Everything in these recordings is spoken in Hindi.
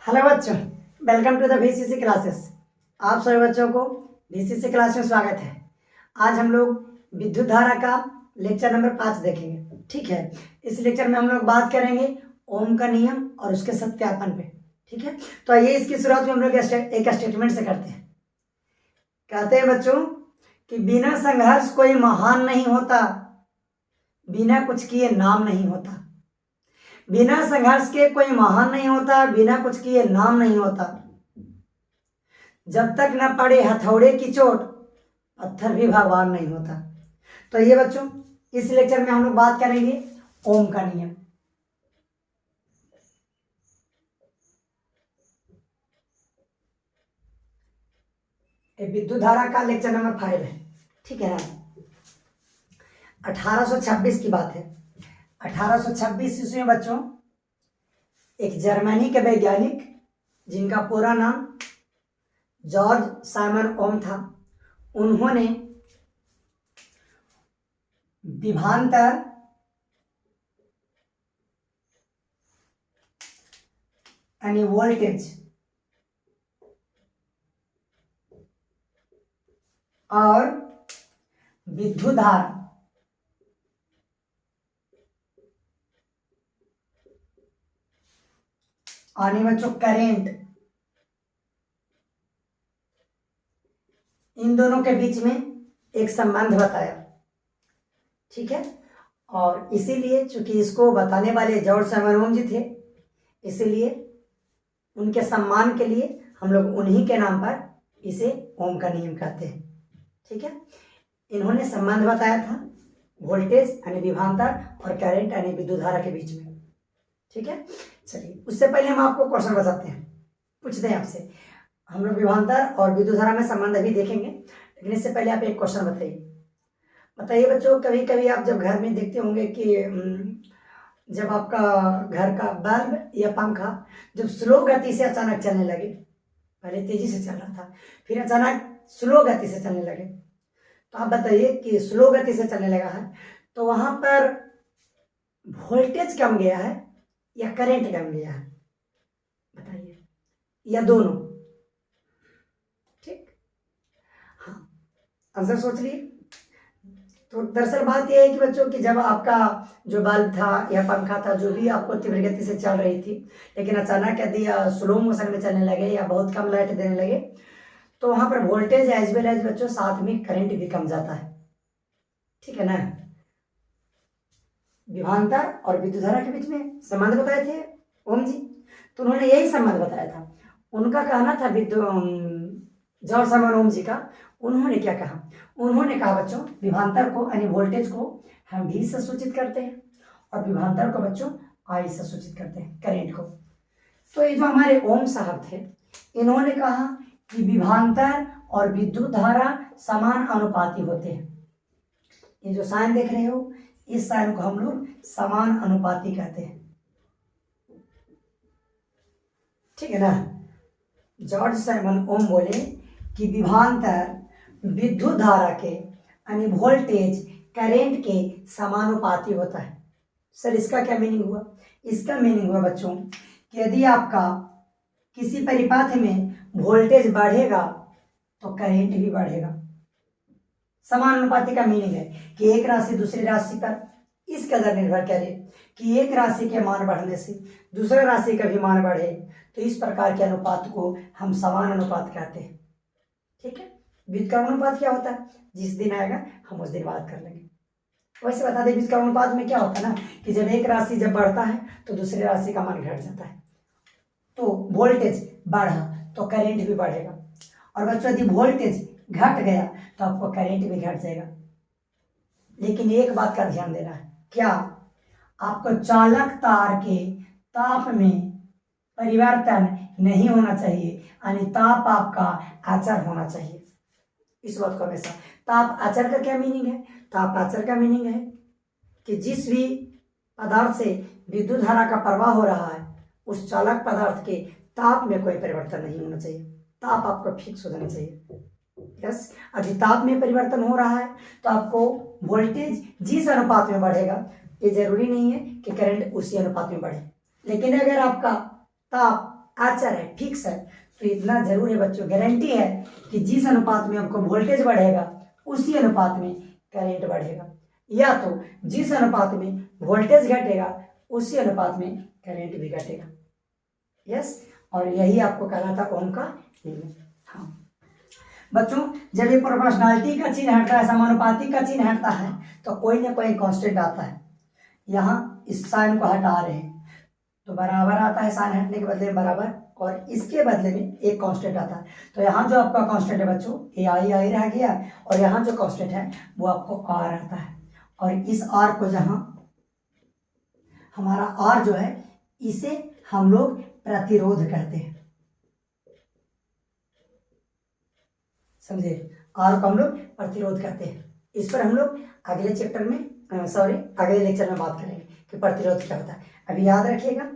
हेलो बच्चों, welcome to the VCC classes. आप सभी बच्चों को VCC क्लास में स्वागत है। आज हम लोग विद्युत धारा का लेक्चर नंबर 5 देखेंगे। ठीक है, इस लेक्चर में हम लोग बात करेंगे ओम का नियम और उसके सत्यापन पे। ठीक है, तो आइए इसकी शुरुआत में हम लोग एक स्टेटमेंट से करते हैं। कहते हैं बच्चों कि बिना संघर्ष कोई महान नहीं होता, बिना कुछ किए नाम नहीं होता। बिना संघर्ष के कोई महान नहीं होता, बिना कुछ किए नाम नहीं होता। जब तक न पड़े हथौड़े की चोट, पत्थर भी भगवान नहीं होता। तो ये बच्चों, इस लेक्चर में हम लोग बात करेंगे ओम का नियम। विद्युत धारा का लेक्चर नंबर 5 है। ठीक है ना, 1826 की बात है। 1826 ईस्वी में बच्चों एक जर्मनी के वैज्ञानिक जिनका पूरा नाम जॉर्ज साइमन ओम था, उन्होंने विभवांतर यानी वोल्टेज और विद्युत धारा यानी बच्चों करेंट, इन दोनों के बीच में एक संबंध बताया। ठीक है, और इसीलिए चूंकि इसको बताने वाले जॉर्ज साइमन ओम जी थे, इसीलिए उनके सम्मान के लिए हम लोग उन्हीं के नाम पर इसे ओम का नियम कहते हैं। ठीक है, इन्होंने संबंध बताया था वोल्टेज यानी विभवांतर और करंट यानी विद्युत धारा के बीच में। ठीक है, चलिए उससे पहले हम आपको क्वेश्चन बताते हैं, पूछते हैं आपसे। हम लोग विभवांतर और विद्युत धारा में संबंध अभी देखेंगे, लेकिन इससे पहले आप एक क्वेश्चन बताइए बच्चों। कभी कभी आप जब घर में देखते होंगे कि जब आपका घर का बल्ब या पंखा जब स्लो गति से अचानक चलने लगे, पहले तेजी से चल रहा था, फिर अचानक स्लो गति से चलने लगे, तो आप बताइए कि स्लो गति से चलने लगा है तो वहां पर वोल्टेज कम गया है या करंट कम गया है, बताइए, या दोनों? ठीक, हाँ, आंसर सोच लिए। तो दरअसल बात यह है कि बच्चों कि जब आपका जो बल्ब था या पंखा था, जो भी आपको तीव्र गति से चल रही थी, लेकिन अचानक यदि स्लो मोशन में चलने लगे या बहुत कम लाइट देने लगे, तो वहां पर वोल्टेज एज वेल एज बच्चों साथ में करंट भी कम जाता है। ठीक है ना, विभवांतर और विद्युत धारा के बीच में संबंध बताए थे ओम जी, तो उन्होंने यही संबंध बताया था। उनका कहना था जॉर्ज साइमन ओम जी का, उन्होंने क्या कहा? उन्होंने कहा बच्चों विभवांतर को यानी वोल्टेज को हम V से सूचित करते हैं और विभवांतर को बच्चों I से सूचित करते हैं, करंट को। तो ये जो हमारे ओम साहब थे, इन्होंने कहा कि विभवांतर और विद्युत धारा समान अनुपाती होते हैं। ये जो साइन देख रहे हो, इस साइन को हम लोग समान अनुपाती कहते हैं। ठीक है ना, जॉर्ज साइमन ओम बोले कि विभवांतर विद्युत धारा के यानी वोल्टेज करंट के समानुपाती होता है। सर इसका क्या मीनिंग हुआ? इसका मीनिंग हुआ बच्चों कि यदि आपका किसी परिपथ में वोल्टेज बढ़ेगा तो करंट भी बढ़ेगा। समानुपाती का मीनिंग है कि एक राशि दूसरी राशि पर इस कदर निर्भर करे कि एक राशि के मान बढ़ने से दूसरा राशि का भी मान बढ़े, तो इस प्रकार के अनुपात को हम समान अनुपात कहते हैं। ठीक है, व्युत्क्रमानुपात क्या होता है, जिस दिन आएगा हम उस दिन बात कर लेंगे। वैसे बता दें व्युत्क्रमानुपात में क्या होता है ना कि जब एक राशि जब बढ़ता है तो दूसरी राशि का मान घट जाता है, तो वोल्टेज बढ़ा तो करंट भी बढ़ेगा, और बच्चों यदि वोल्टेज घट गया तो आपको करंट भी घट जाएगा। लेकिन एक बात का ध्यान देना है, क्या? आपको चालक तार के ताप में परिवर्तन नहीं होना चाहिए, यानी ताप आपका अचर होना चाहिए। इस बात को हमेशा, ताप अचर का क्या मीनिंग है? ताप अचर का मीनिंग है कि जिस भी पदार्थ से विद्युत धारा का प्रवाह हो रहा है, उस चालक पदार्थ के ताप में कोई परिवर्तन नहीं होना चाहिए, ताप आपको फिक्स हो जाना चाहिए। यस, यदि ताप में परिवर्तन हो रहा है तो आपको वोल्टेज जिस अनुपात में बढ़ेगा, ये जरूरी नहीं है कि करंट उसी अनुपात में बढ़े। लेकिन अगर आपका ताप अचर है, फिक्स है। तो इतना जरूर है बच्चों, गारंटी है कि जिस अनुपात में आपको वोल्टेज बढ़ेगा उसी अनुपात में करंट बढ़ेगा, या तो जिस अनुपात में वोल्टेज घटेगा उसी अनुपात में करंट भी घटेगा। यस, और यही आपको कहलाता ओम का नियम। हाँ बच्चों, जब ये प्रोपोर्शनलिटी का चिन्ह हटता है, समानुपाती का चिन्ह हटता है, तो कोई ना कोई कांस्टेंट आता है। यहाँ इस साइन को हटा रहे हैं तो बराबर आता है, साइन हटने के बदले में बराबर, और इसके बदले में एक कांस्टेंट आता है। तो यहाँ जो आपका कांस्टेंट है बच्चों, ये आई रह गया, और यहाँ जो कांस्टेंट है वो आपको आर आता है। और इस आर को, जहाँ हमारा आर जो है, इसे हम लोग प्रतिरोध कहते हैं, समझे? आर को हम लोग प्रतिरोध कहते हैं। इस पर हम लोग अगले चैप्टर में अगले लेक्चर में बात करेंगे कि प्रतिरोध क्या होता है। अभी याद रखिएगा।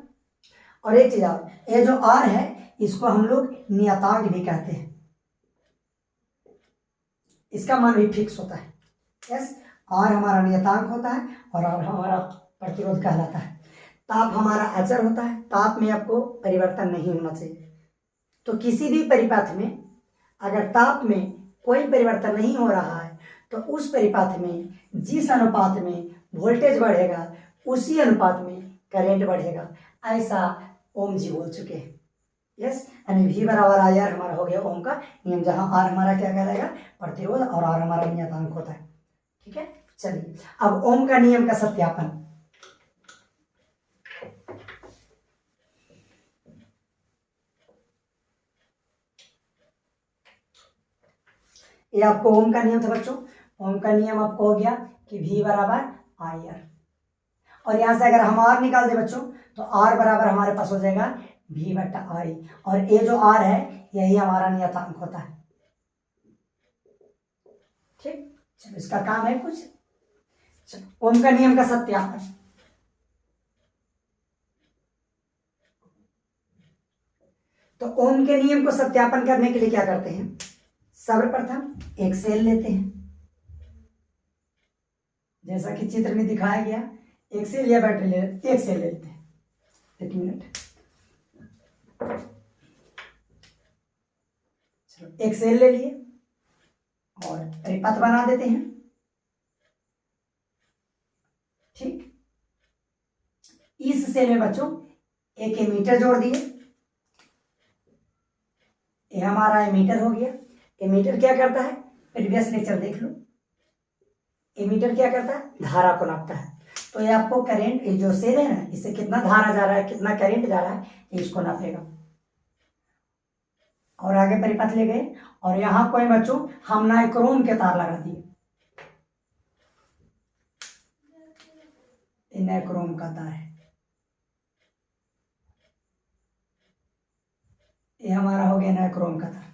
और एक चीज और, ये जो आर है इसको हम लोग नियतांक भी कहते हैं, इसका मान भी फिक्स होता है। यस, आर हमारा नियतांक होता है और आर हमारा प्रतिरोध कहलाता है। ताप हमारा अचर होता है, ताप में आपको परिवर्तन नहीं होना चाहिए। तो किसी भी परिपथ में अगर ताप में कोई परिवर्तन नहीं हो रहा है तो उस परिपथ में जिस अनुपात में वोल्टेज बढ़ेगा उसी अनुपात में करंट बढ़ेगा, ऐसा ओम जी बोल चुके हैं। यस, यानी V बराबर आई आर हमारा हो गया ओम का नियम, जहां आर हमारा क्या कहलाएगा, प्रतिरोध, और आर हमारा नियतांक होता है। ठीक है, चलिए अब ओम का नियम का सत्यापन। ये आपको ओम का नियम था बच्चों। ओम का नियम आपको हो गया कि V बराबर आई आर, और यहां से अगर हम आर निकाल दे बच्चों तो आर बराबर हमारे पास हो जाएगा V बटा आई, और ये जो आर है यही हमारा नियतांक होता है। ठीक, चलो इसका काम है कुछ। चलो ओम का नियम का सत्यापन। तो ओम के नियम को सत्यापन करने के लिए क्या करते हैं, सर्वप्रथम एक सेल लेते हैं, जैसा कि चित्र में दिखाया गया, एक सेल या बैटरी ले, एक सेल लेते हैं। एक मिनट, चलो एक सेल ले लिए और परिपथ बना देते हैं। ठीक, इस सेल में बच्चों एक एमीटर जोड़ दिए, ये हमारा एमीटर हो गया। एमीटर क्या करता है, प्रीवियस लेक्चर देख लो। एमीटर क्या करता है, धारा को नापता है। तो ये आपको करंट, ये जो सेल है ना, इससे कितना धारा जा रहा है, कितना करंट जा रहा है, इसको नापेगा। और आगे परिपथ ले गए, और यहां कोई बच्चों हम नाइक्रोम के तार लगा दिए, नाइक्रोम का तार है, ये हमारा हो गया नाइक्रोम का तार।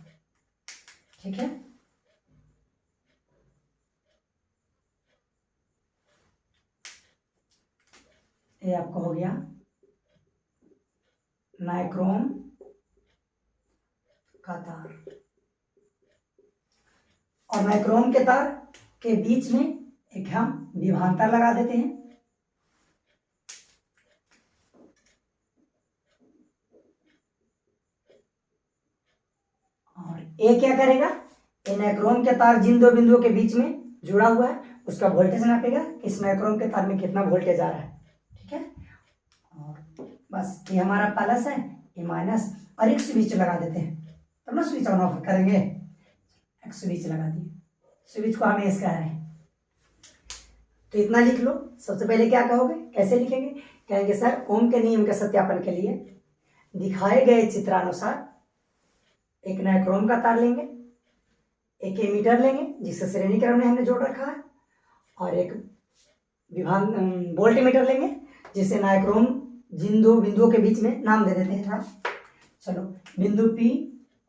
ठीक है, ये आपको हो गया नाइक्रोम का तार। और नाइक्रोम के तार के बीच में एक हम विभवांतर लगा देते हैं। और ये क्या करेगा, ये नाइक्रोम के तार जिन दो बिंदुओं के बीच में जुड़ा हुआ है उसका वोल्टेज नापेगा, इस नाइक्रोम के तार में कितना वोल्टेज आ रहा है। ठीक है, और बस ये हमारा प्लस है, ये माइनस, और एक स्विच लगा देते हैं, तब ना स्विच ऑन ऑफ करेंगे। एक स्विच लगा दिए, स्विच को हमें इसका है। तो इतना लिख लो। सबसे पहले क्या कहोगे, कैसे लिखेंगे, कहेंगे सर ओम के नियम के सत्यापन के लिए दिखाए गए चित्रानुसार एक नाइक्रोम का तार लेंगे, एक एमीटर लेंगे जिसे श्रेणी क्रम में हमने जोड़ रखा है, और एक वोल्ट मीटर लेंगे जिसे नाइक्रोम जिन दो बिंदुओं के बीच में नाम दे देते हैं थोड़ा। चलो बिंदु P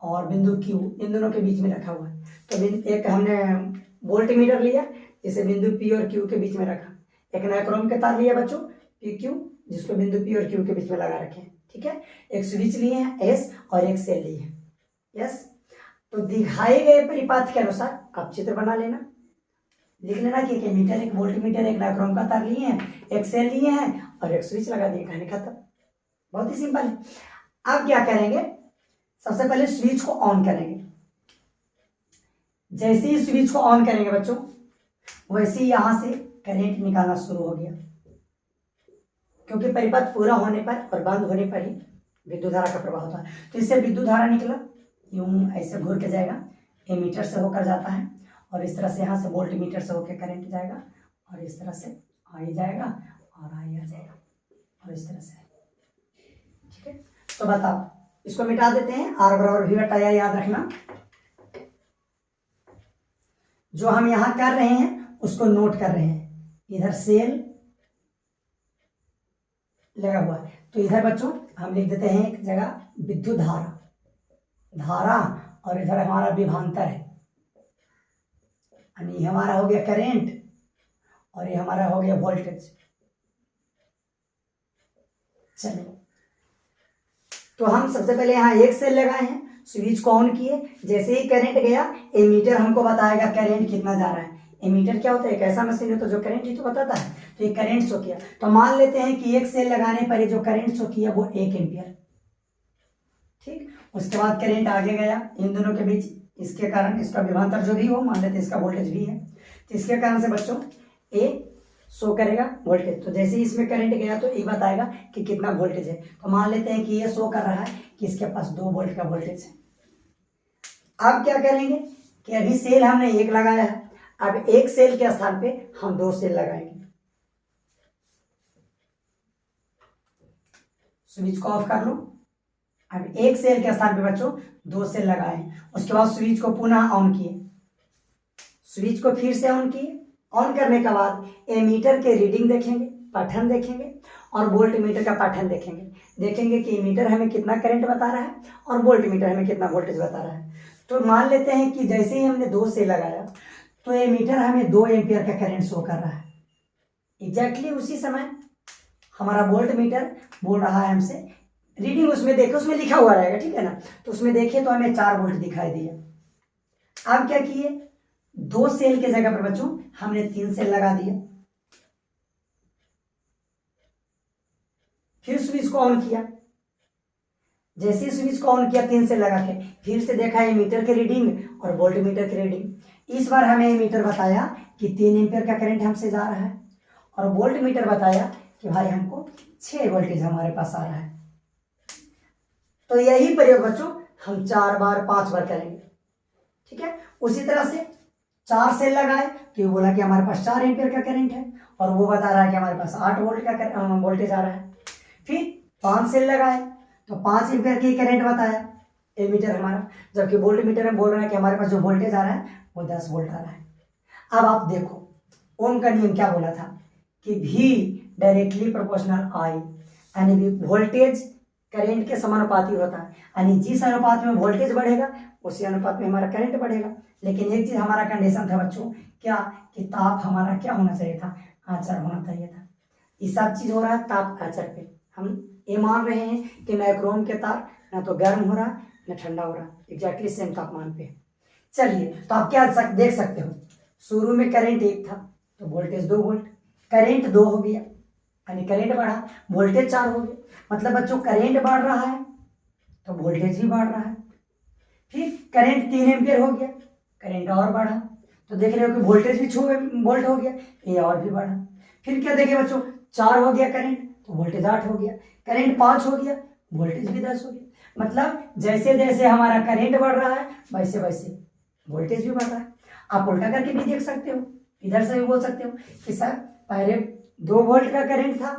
और बिंदु Q इन दोनों के बीच में रखा हुआ है। तो एक हमने वोल्ट मीटर लिया जिसे बिंदु P और Q के बीच में रखा, एक नाइक्रोम के तार लिया बच्चों PQ जिसको बिंदु P और Q के बीच में लगा रखे हैं। ठीक है, एक स्विच लिए हैं S और एक सेल लिए हैं। यस, तो दिखाए गए परिपथ के अनुसार आप चित्र बना लेना, लिख लेना कि एक मीटर, एक वोल्ट मीटर, एक नाइक्रोम का तार लिए हैं, एक सेल लिए हैं और एक स्विच लगा दिए, कहानी खत्म। बहुत ही सिंपल है। अब क्या करेंगे, सबसे पहले स्विच को ऑन करेंगे। जैसे ही स्विच को ऑन करेंगे बच्चों, वैसे ही यहां से करंट निकालना शुरू हो गया, क्योंकि परिपथ पूरा होने पर और बंद होने पर ही विद्युत धारा का प्रवाह होता है। तो इससे विद्युत धारा निकला, यूं ऐसे घूर के जाएगा, एमीटर से होकर जाता है, और इस तरह से यहाँ से वोल्ट मीटर से होकर करंट जाएगा, और इस तरह से आई जाएगा और आई आ जाएगा, और इस तरह से। ठीक है, तो बताओ, इसको मिटा देते हैं। आर बराबर वी बटा आई, याद रखना। जो हम यहां कर रहे हैं उसको नोट कर रहे हैं। इधर सेल लगा हुआ है, तो इधर बच्चों हम लिख देते हैं एक जगह विद्युत धारा, और इधर हमारा विभवांतर है, यानी हमारा हो गया करंट, और ये हमारा हो गया वोल्टेज। चलिए, तो हम सबसे पहले यहाँ एक सेल लगाए हैं, स्विच को ऑन किए, जैसे ही करंट गया, एमीटर हमको बताएगा करंट कितना जा रहा है। एमीटर क्या होता है, एक ऐसा मशीन है तो जो करंट ही तो बताता है। तो ये करंट शो किया, तो मान लेते हैं कि एक सेल लगाने पर ये जो करंट शो किया वो 1 एम्पियर। ठीक, उसके बाद करंट आगे गया इन दोनों के बीच, इसके कारण इसका विभवांतर जो भी हो, मान लेते हैं इसका वोल्टेज भी है, तो इसके कारण से बच्चों ए शो करेगा वोल्टेज। तो जैसे ही इसमें करंट गया तो ये बताएगा कि कितना वोल्टेज है। तो मान लेते हैं कि ये शो कर रहा है कि इसके पास 2 वोल्ट का वोल्टेज है। अब क्या करेंगे कि अभी सेल हमने एक लगाया है, अब एक सेल के स्थान पे हम 2 सेल लगाएंगे। स्विच को ऑफ कर लो। अब एक सेल के स्थान पे बच्चों 2 सेल लगाए, उसके बाद स्विच को पुनः ऑन किए, स्विच को फिर से ऑन किए। ऑन करने के बाद एमीटर के रीडिंग देखेंगे, पठन देखेंगे, और वोल्ट मीटर का पठन देखेंगे। देखेंगे कि एमीटर हमें कितना करंट बता रहा है और वोल्ट मीटर हमें कितना वोल्टेज बता रहा है। तो मान लेते हैं कि जैसे ही हमने 2 सेल लगाया तो एमीटर हमें 2 एम्पियर का करंट शो कर रहा है। एग्जैक्टली उसी समय हमारा वोल्ट मीटर बोल रहा है हमसे, रीडिंग उसमें देखे, उसमें लिखा हुआ रहेगा, ठीक है ना। तो उसमें देखिए तो हमें 4 वोल्ट दिखाई दिया। अब क्या किए, 2 सेल के जगह पर बच्चों हमने 3 सेल लगा दिया। फिर स्विच को ऑन किया, जैसे ही स्विच को ऑन किया 3 सेल लगा के, फिर से देखा एमीटर के रीडिंग और वोल्ट मीटर की रीडिंग। इस बार हमें एमीटर बताया कि 3 एम्पियर का करंट हमसे जा रहा है, और वोल्ट मीटर बताया कि भाई हमको 6 वोल्टेज हमारे पास आ रहा है। तो यही प्रयोग बच्चों हम 4 बार 5 बार करेंगे। ठीक है, उसी तरह से 4 सेल लगाए तो बोला कि हमारे पास 4 एम्पियर का करंट है, और वो बता रहा है कि हमारे पास 8 वोल्ट का वोल्टेज आ रहा है। फिर 5 सेल लगाए तो 5 एम्पियर की करंट बताया एमीटर हमारा, जबकि वोल्ट मीटर में बोल रहा है कि हमारे पास जो वोल्टेज आ रहा है वो 10 वोल्ट आ रहा है। अब आप देखो ओम का नियम क्या बोला था कि भी डायरेक्टली प्रोपोर्शनल आई, यानी वोल्टेज करंट के समानुपाती होता है, यानी जिस अनुपात में वोल्टेज बढ़ेगा उसी अनुपात में हमारा करंट बढ़ेगा। लेकिन एक चीज हमारा कंडीशन था बच्चों, क्या कि ताप हमारा क्या होना चाहिए था, आचर होना चाहिए था। ये सब चीज हो रहा है ताप आचर पे। हम ये मान रहे हैं कि नाइक्रोम के तार ना तो गर्म हो रहा ना ठंडा हो रहा, एग्जैक्टली सेम तापमान पे। चलिए, तो आप क्या देख सकते हो, शुरू में करंट 1 था तो वोल्टेज 2 वोल्ट, करंट 2 हो गया यानी करंट बढ़ा, वोल्टेज 4 हो गया। मतलब बच्चों करंट बढ़ रहा है तो वोल्टेज भी बढ़ रहा है। फिर करंट 3 एम्पियर हो गया, करंट और बढ़ा, तो देख रहे हो कि वोल्टेज भी 6 वोल्ट हो गया, ये और भी बढ़ा। फिर क्या देखे बच्चों, 4 हो गया करंट तो वोल्टेज 8 हो गया, करंट 5 हो गया, वोल्टेज भी 10 हो गया। मतलब जैसे जैसे हमारा करंट बढ़ रहा है वैसे वैसे वोल्टेज भी बढ़ रहा है। आप उल्टा करके भी देख सकते हो, इधर से भी बोल सकते हो कि सर पहले 2 वोल्ट का करंट था,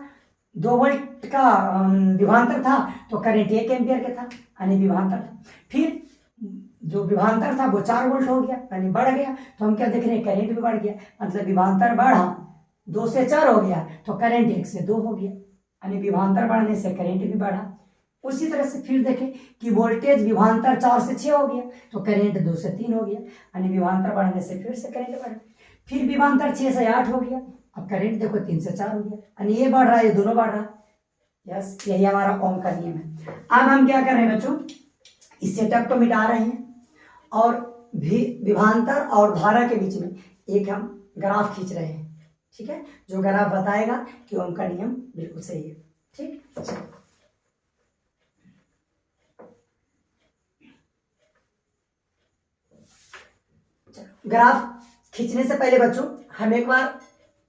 2 वोल्ट का विभवांतर था तो करंट 1 एम्पियर का था यानी विभवांतर था। फिर जो विभवांतर था वो 4 वोल्ट हो गया यानी बढ़ गया, तो हम क्या देख रहे हैं, करंट भी बढ़ गया। मतलब विभवांतर बढ़ा, 2 से 4 हो गया तो करंट 1 से 2 हो गया, यानी विभवांतर बढ़ने से करंट भी बढ़ा। उसी तरह से फिर देखें कि वोल्टेज विभवांतर 4 से 6 हो गया तो करंट 2 से 3 हो गया, यानी विभवांतर बढ़ने से फिर से करंट बढ़ा। फिर विभवांतर 6 से 8 हो गया, अब करंट देखो 3 से 4 हो गया, यानी ये बढ़ रहा है, ये दोनों बढ़ रहा है। यस, यही हमारा ओम का नियम है। अब हम क्या कर रहे हैं बच्चों, इस सेटअप को मिटा रहे हैं और विभवांतर और धारा के बीच में एक हम ग्राफ खींच रहे हैं। ठीक है, जो ग्राफ बताएगा कि ओम का नियम बिल्कुल सही है। ठीक, चलो ग्राफ खींचने से पहले बच्चों हम एक बार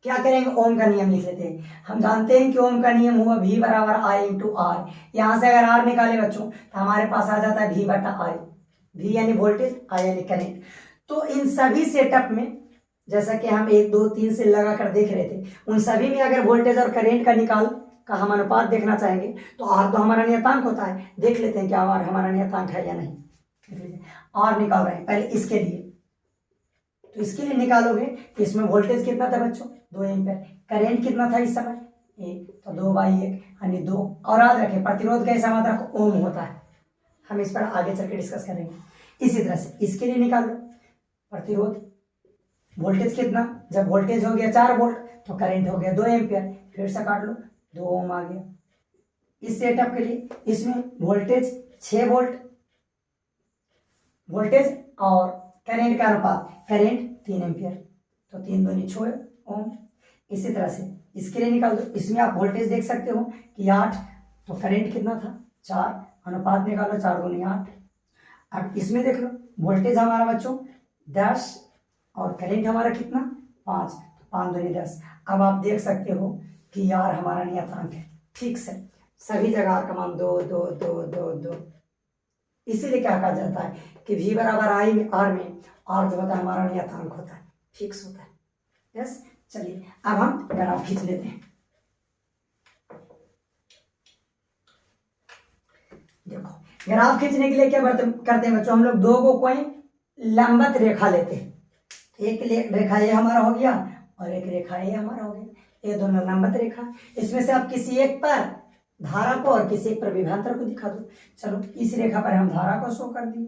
क्या करेंगे, ओम का नियम लिख लेते हैं। हम जानते हैं कि ओम का नियम हुआ V बराबर I इंटू आर। यहाँ से अगर R निकाले बच्चों तो हमारे पास आ जाता है V बटा I। V यानी वोल्टेज, I यानी करंट। तो इन सभी सेटअप में जैसा कि हम 1 2 3 से लगा कर देख रहे थे, उन सभी में अगर वोल्टेज और करंट का निकाल का हम अनुपात देखना चाहेंगे तो R तो हमारा नियतांक होता है। देख लेते हैं क्या R हमारा नियतांक है या नहीं। R निकाल रहे हैं पहले इसके लिए, तो इसके लिए निकालोगे तो इसमें वोल्टेज कितना था बच्चों, 2 एम्पीयर। करंट कितना था इस समय, 1, तो 2/1 यानी 2। और याद रखें प्रतिरोध का ऐसा मात्रक ओम होता है। हम इस पर आगे चल के डिस्कस करेंगे। इसी तरह से इसके लिए निकालो प्रतिरोध, वोल्टेज कितना, जब वोल्टेज हो गया 4 वोल्ट तो करंट हो गया 2 एम्पीयर, फिर से काट लो 2 ओम आ गया। इस सेटअप के लिए इसमें वोल्टेज 6 वोल्ट, वोल्टेज और करंट का अनुपात, करंट 3 एम्पीयर, तो 3 दूनी 6 ओम। इसी तरह से इसके लिए निकाल दो, इसमें आप वोल्टेज देख सकते हो कि 8, तो करंट कितना था 4, अनुपात निकालो 4 दूनी 8। अब इसमें देख लो वोल्टेज हमारा बच्चों 10 और करंट हमारा कितना 5, तो 5 दूनी 10। अब आप देख सकते हो कि यार हमारा नियतांक है, ठीक से सभी जगह R का मान 2 2 2 2 2। इसीलिए क्या कहा जाता है कि V बराबर I में R में R जो होता है हमारा नियतांक होता है, फिक्स होता है। यस, चलिए अब हम ग्राफ खींच लेते हैं। देखो ग्राफ खींचने के लिए क्या करते हैं बच्चों, हम लोग दो को कोई लंबवत रेखा लेते हैं। एक रेखा ये हमारा हो गया और एक रेखा ये हमारा हो गया, ये दोनों लंबवत रेखा। इसमें से आप किसी एक पर धारा को और किसी एक पर विभवांतर को दिखा दो। चलो इस रेखा पर हम धारा को शो कर दिए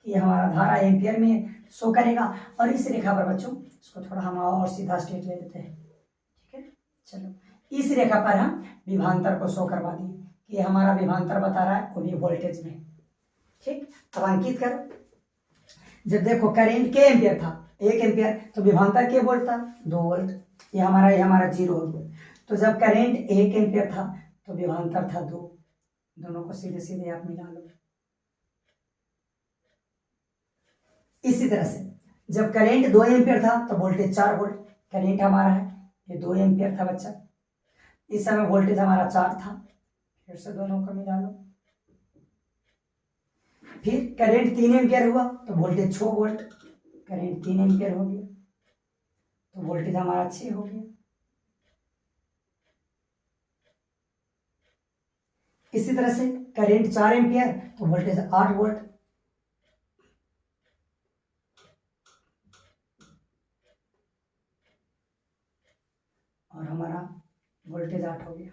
कि हमारा धारा एम्पियर में शो करेगा, और इस रेखा पर बच्चों इसको थोड़ा हम और सीधा स्ट्रेट ले लेते हैं, ठीक है। चलो इस रेखा पर हम विभवांतर को शो करवा दिए कि हमारा विभवांतर बता रहा है वो भी वोल्टेज में, ठीक। अब अंकित करो, जब देखो करंट के एम्पियर था 1 एम्पियर, तो विभवांतर के वोल्ट था 2 वोल्ट, ये हमारा 0 हो गया। तो जब करंट 1 एम्पियर था तो विभवांतर था 2, दोनों को सीधे सीधे आप मिला लो। इसी तरह से जब करंट 2 एम्पियर था तो वोल्टेज 4 वोल्ट, करंट हमारा है ये 2 एम्पियर था बच्चा, इस समय वोल्टेज हमारा 4 था, फिर से दोनों को मिला लो। फिर करंट 3 एम्पियर हुआ तो वोल्टेज 6 वोल्ट, करंट 3 एम्पियर हो गया तो वोल्टेज हमारा 6 हो गया। इसी तरह से करंट 4 एम्पियर तो वोल्टेज 8 वोल्ट, और हमारा वोल्टेज 8 हो गया।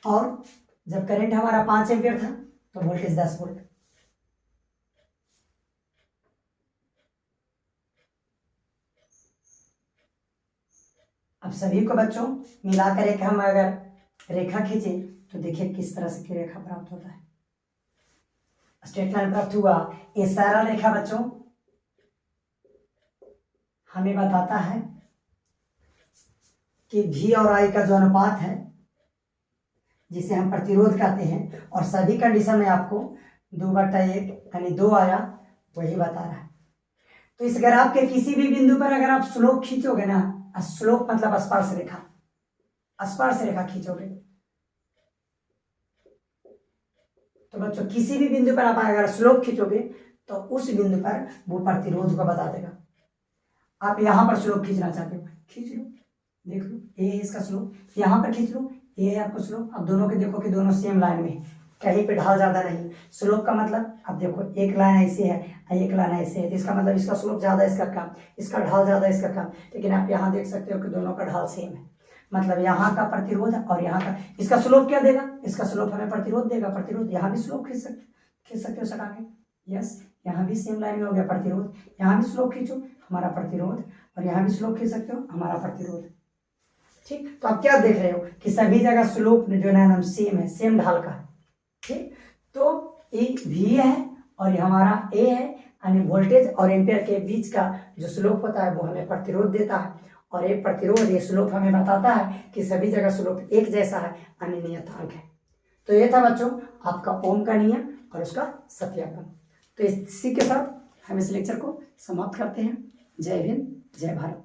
और जब करंट हमारा 5 एम्पियर था तो वोल्टेज 10 वोल्ट। अब सभी को बच्चों मिलाकर एक हम अगर रेखा खींचे तो देखिए किस तरह से की रेखा प्राप्त होता है। स्ट्रेट लाइन प्राप्त हुआ। ये सारा रेखा बच्चों हमें बताता है कि V और I का जो अनुपात है जिसे हम प्रतिरोध कहते हैं, और सभी कंडीशन में आपको 2/1 यानी 2 आया वही बता रहा है। तो इस ग्राफ के किसी भी बिंदु पर अगर आप स्लोप खींचोगे ना, स्लोप मतलब स्पर्श रेखा, स्पर्श रेखा खींचोगे तो बच्चों किसी भी बिंदु पर आप अगर स्लोप खींचोगे तो उस बिंदु पर वो प्रतिरोध को बता देगा। आप यहां पर स्लोप खींचना चाहते हो, खींच लो, देख लो ये है इसका स्लोप, यहां पर खींच लो ये है आपको स्लोप। अब दोनों के देखो कि दोनों सेम लाइन में, कहीं पे ढाल ज्यादा नहीं। स्लोप का मतलब अब देखो एक लाइन ऐसे है, एक लाइन ऐसे है, तो इसका मतलब इसका स्लोप ज्यादा इसका कम, इसका ढाल ज्यादा इसका कम। लेकिन आप यहाँ देख सकते हो कि दोनों का ढाल सेम है, मतलब यहाँ का प्रतिरोध और यहाँ का, इसका स्लोप क्या देगा, इसका स्लोप हमें प्रतिरोध देगा। प्रतिरोध यहाँ भी स्लोप खींच सकते हो सटा के। यस, यहाँ भी सेम लाइन में हो गया प्रतिरोध, यहाँ भी स्लोप खींचो हमारा प्रतिरोध, और यहाँ भी स्लोप खींच सकते हो हमारा प्रतिरोध, ठीक। तो आप क्या देख रहे हो कि सभी जगह स्लोप जो है ना सेम है, सेम ढाल का है, ठीक। तो ये V है और ये हमारा A है, यानी वोल्टेज और एम्पियर के बीच का जो स्लोप होता है वो हमें प्रतिरोध देता है, और ये प्रतिरोध ये स्लोप हमें बताता है कि सभी जगह स्लोप एक जैसा है, यानी नियतांक है। तो ये था बच्चों आपका ओम का नियम और उसका सत्यापन। तो इसी के साथ हम इस लेक्चर को समाप्त करते हैं। जय हिंद, जय भारत।